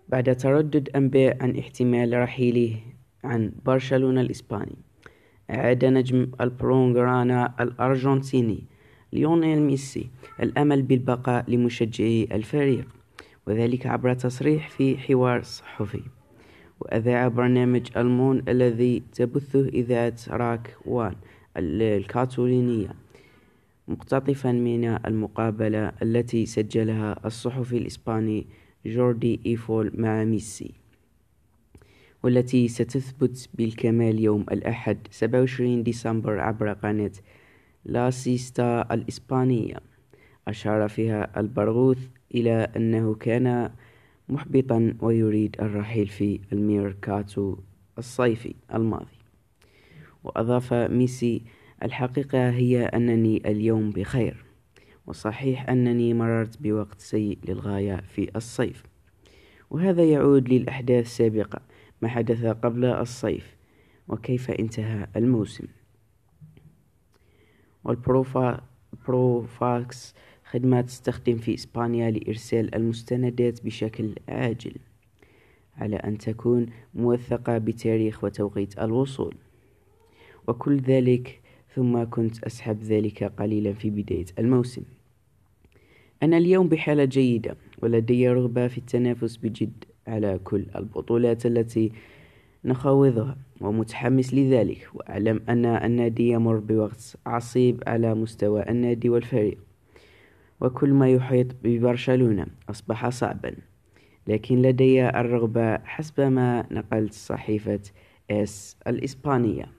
بعد تردد أنباء عن احتمال رحيله عن برشلونة الإسباني، أعاد نجم البلوغرانا الأرجنتيني ليونيل ميسي الأمل بالبقاء لمشجعي الفريق، وذلك عبر تصريح في حوار صحفي وأذاع برنامج المون الذي تبثه إذاعة راك وان الكاتالونية، مقتطفا من المقابلة التي سجلها الصحفي الإسباني جوردي إيفول مع ميسي، والتي ستثبت بالكمال يوم الأحد 27 ديسمبر عبر قناة لا سيستا الإسبانية. أشار فيها البرغوث إلى أنه كان محبطا ويريد الرحيل في الميركاتو الصيفي الماضي. وأضاف ميسي: الحقيقة هي أنني اليوم بخير، وصحيح أنني مررت بوقت سيء للغاية في الصيف، وهذا يعود للأحداث السابقة، ما حدث قبل الصيف وكيف انتهى الموسم. والبروفاكس خدمة تستخدم في إسبانيا لإرسال المستندات بشكل عاجل، على أن تكون موثقة بتاريخ وتوقيت الوصول وكل ذلك. ثم كنت أسحب ذلك قليلا في بداية الموسم. أنا اليوم بحالة جيدة، ولدي رغبة في التنافس بجد على كل البطولات التي نخوضها، ومتحمس لذلك، وأعلم أن النادي يمر بوقت عصيب على مستوى النادي والفريق، وكل ما يحيط ببرشلونة أصبح صعبا، لكن لدي الرغبة حسب ما نقلت صحيفة اس الإسبانية.